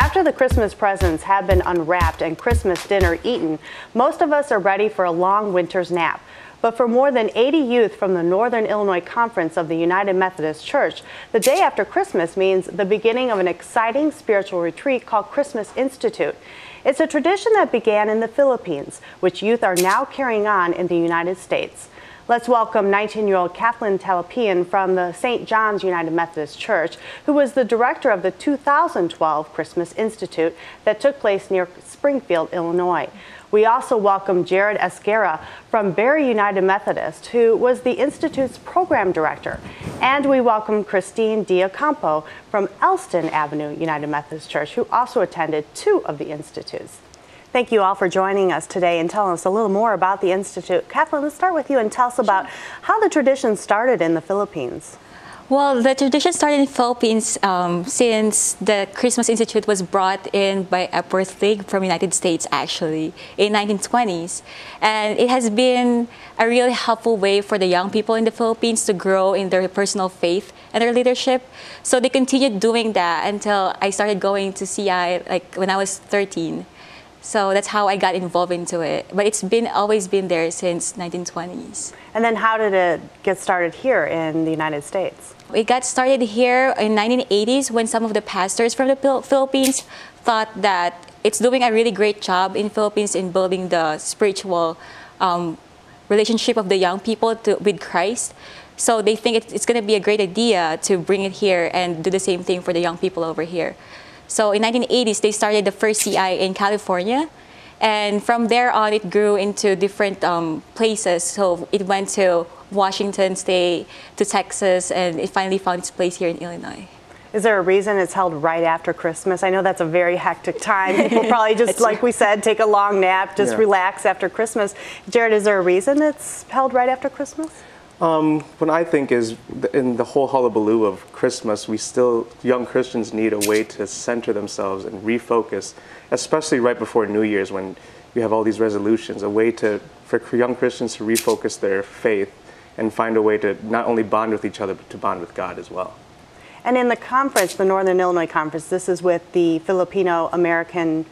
After the Christmas presents have been unwrapped and Christmas dinner eaten, most of us are ready for a long winter's nap. But for more than 80 youth from the Northern Illinois Conference of the United Methodist Church, the day after Christmas means the beginning of an exciting spiritual retreat called Christmas Institute. It's a tradition that began in the Philippines, which youth are now carrying on in the United States. Let's welcome 19-year-old Kathleen Talapian from the St. John's United Methodist Church, who was the director of the 2012 Christmas Institute that took place near Springfield, Illinois. We also welcome Jared Esguerra from Barry United Methodist, who was the Institute's program director. And we welcome Christine Diacampo from Elston Avenue United Methodist Church, who also attended two of the Institutes. Thank you all for joining us today and telling us a little more about the Institute. Kathleen, let's start with you and tell us about how the tradition started in the Philippines. Well, the tradition started in the Philippines since the Christmas Institute was brought in by Epworth League from United States, actually, in 1920s. And it has been a really helpful way for the young people in the Philippines to grow in their personal faith and their leadership. So they continued doing that until I started going to CI like when I was 13. So that's how I got involved into it. But it's always been there since 1920s. And then how did it get started here in the United States? It got started here in 1980s when some of the pastors from the Philippines thought that it's doing a really great job in Philippines in building the spiritual relationship of the young people with Christ. So they think it's going to be a great idea to bring it here and do the same thing for the young people over here. So in 1980s, they started the first CI in California. And from there on, it grew into different places. So it went to Washington State, to Texas, and it finally found its place here in Illinois. Is there a reason it's held right after Christmas? I know that's a very hectic time. People probably just, like we said, take a long nap, just relax after Christmas. Jared, is there a reason it's held right after Christmas? What I think is, in the whole hullabaloo of Christmas, young Christians need a way to center themselves and refocus, especially right before New Year's when you have all these resolutions, a way for young Christians to refocus their faith and find a way to not only bond with each other, but to bond with God as well. And in the conference, the Northern Illinois Conference, this is with the Filipino-American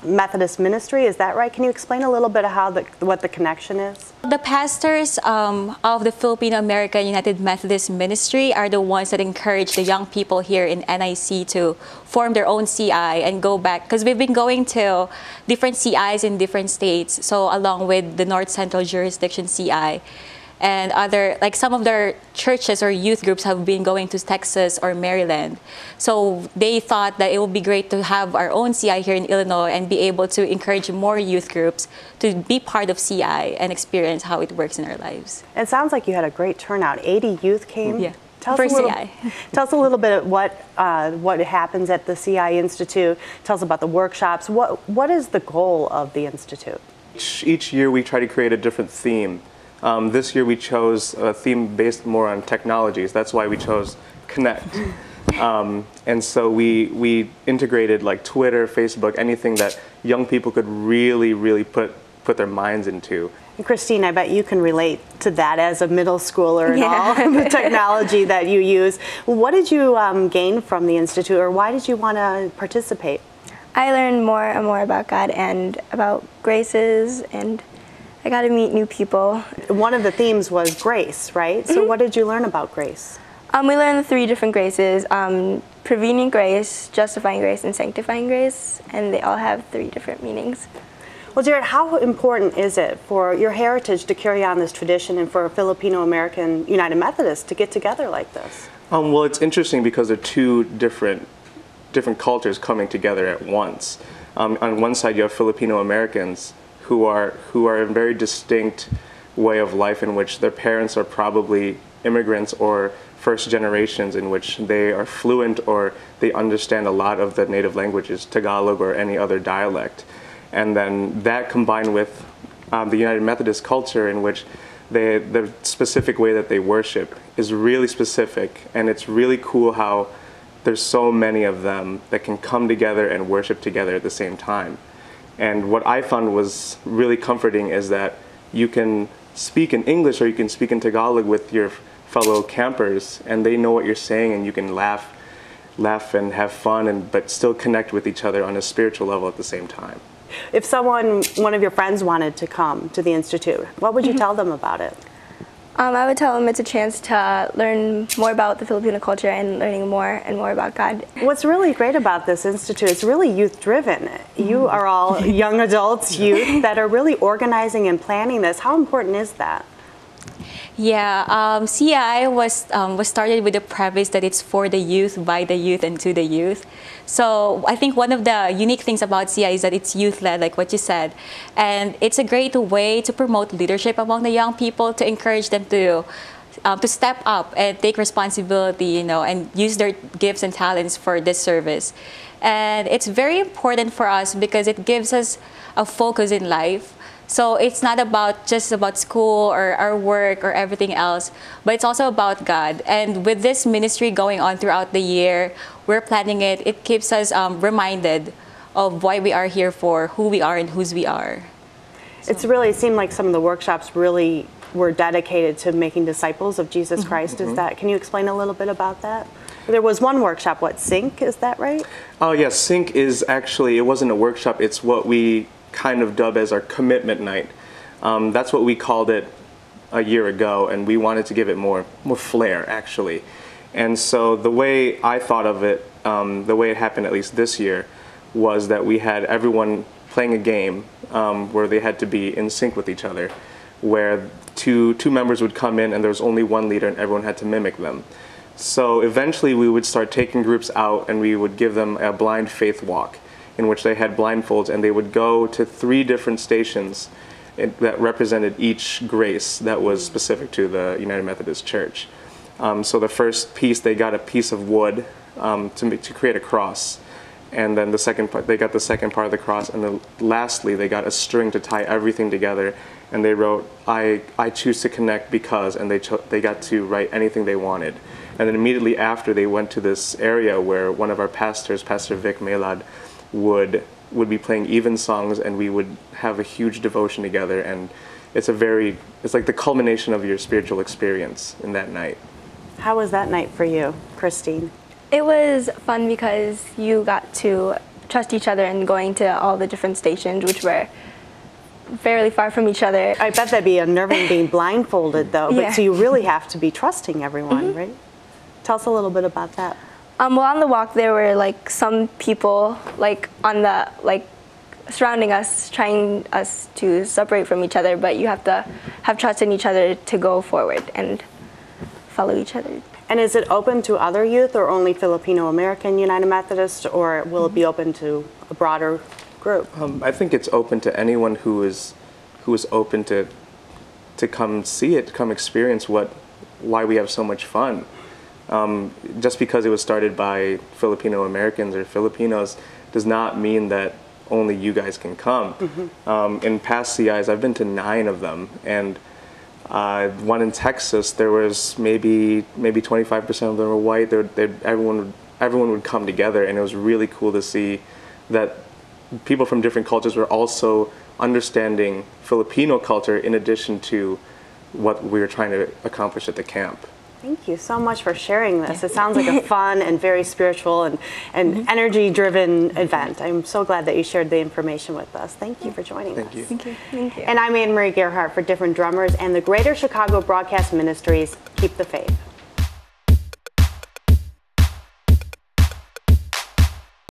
Methodist Ministry, is that right? Can you explain a little bit of what the connection is? The pastors of the Filipino-American United Methodist Ministry are the ones that encourage the young people here in NIC to form their own CI and go back, because we've been going to different CIs in different states, so along with the North Central Jurisdiction CI. And some of their churches or youth groups have been going to Texas or Maryland. So they thought that it would be great to have our own CI here in Illinois and be able to encourage more youth groups to be part of CI and experience how it works in our lives. It sounds like you had a great turnout. 80 youth came. Yeah, Tell us a little bit of what happens at the CI Institute. Tell us about the workshops. What is the goal of the Institute? Each year we try to create a different theme. This year we chose a theme based more on technologies. That's why we chose Connect. And so we integrated like Twitter, Facebook, anything that young people could really put their minds into. And Christine, I bet you can relate to that as a middle schooler and all the technology that you use. What did you gain from the Institute, or why did you want to participate? I learned more and more about God and about graces, and I got to meet new people. One of the themes was grace, right? So what did you learn about grace? We learned the three different graces, prevenient grace, justifying grace, and sanctifying grace, and they all have three different meanings. Well, Jared, how important is it for your heritage to carry on this tradition and for Filipino-American United Methodists to get together like this? Well, it's interesting because they're two different cultures coming together at once. On one side, you have Filipino-Americans who are a very distinct way of life in which their parents are probably immigrants or first generations, in which they are fluent or they understand a lot of the native languages, Tagalog or any other dialect. And then that combined with the United Methodist culture, in which the specific way that they worship is really specific, and it's really cool how there's so many of them that can come together and worship together at the same time. And what I found was really comforting is that you can speak in English or you can speak in Tagalog with your fellow campers, and they know what you're saying, and you can laugh laugh and have fun, but still connect with each other on a spiritual level at the same time. If one of your friends wanted to come to the Institute, what would you tell them about it? I would tell them it's a chance to learn more about the Filipino culture and learning more and more about God. What's really great about this Institute, it's really youth-driven. You are all young adults, youth, that are really organizing and planning this. How important is that? Yeah, CI was started with the premise that it's for the youth, by the youth, and to the youth. So I think one of the unique things about CI is that it's youth-led, like what you said. And it's a great way to promote leadership among the young people, to encourage them to step up and take responsibility, you know, and use their gifts and talents for this service. And it's very important for us because it gives us a focus in life. So it's not just about school or our work or everything else, but it's also about God. And with this ministry going on throughout the year, we're planning it. It keeps us reminded of why we are here for, who we are and whose we are. So. It seemed like some of the workshops really were dedicated to making disciples of Jesus Christ. Can you explain a little bit about that? There was one workshop, Sync, is that right? Oh yes, Sync is actually, it wasn't a workshop, it's what we kind of dub as our commitment night. That's what we called it a year ago, and we wanted to give it more flair, actually. And so the way I thought of it, the way it happened at least this year, was that we had everyone playing a game where they had to be in sync with each other, where two members would come in and there was only one leader and everyone had to mimic them. So eventually we would start taking groups out and we would give them a blind faith walk, in which they had blindfolds, and they would go to 3 different stations that represented each grace that was specific to the United Methodist Church. So the first piece, they got a piece of wood to create a cross, and then the second part, they got the second part of the cross, and then lastly, they got a string to tie everything together, and they wrote, I choose to connect because, and they got to write anything they wanted. And then immediately after, they went to this area where one of our pastors, Pastor Vic Melad, would be playing even songs, and we would have a huge devotion together, and it's like the culmination of your spiritual experience in that night. How was that night for you, Christine? It was fun because you got to trust each other and going to all the different stations, which were fairly far from each other. I bet that'd be unnerving being blindfolded though, but so you really have to be trusting everyone, right? Tell us a little bit about that. Well, on the walk, there were some people surrounding us, trying us to separate from each other. But you have to have trust in each other to go forward and follow each other. And is it open to other youth, or only Filipino American United Methodist, or will it be open to a broader group? I think it's open to anyone who is open to come see it, come experience why we have so much fun. Just because it was started by Filipino Americans or Filipinos does not mean that only you guys can come. In past CIs, I've been to 9 of them, and one in Texas, there was maybe 25% of them were white. Everyone would come together, and it was really cool to see that people from different cultures were also understanding Filipino culture in addition to what we were trying to accomplish at the camp. Thank you so much for sharing this. It sounds like a fun and very spiritual and energy-driven event. I'm so glad that you shared the information with us. Thank you for joining us. Thank you. Thank you. And I'm Anne Marie Gerhardt for Different Drummers and the Greater Chicago Broadcast Ministries. Keep the faith.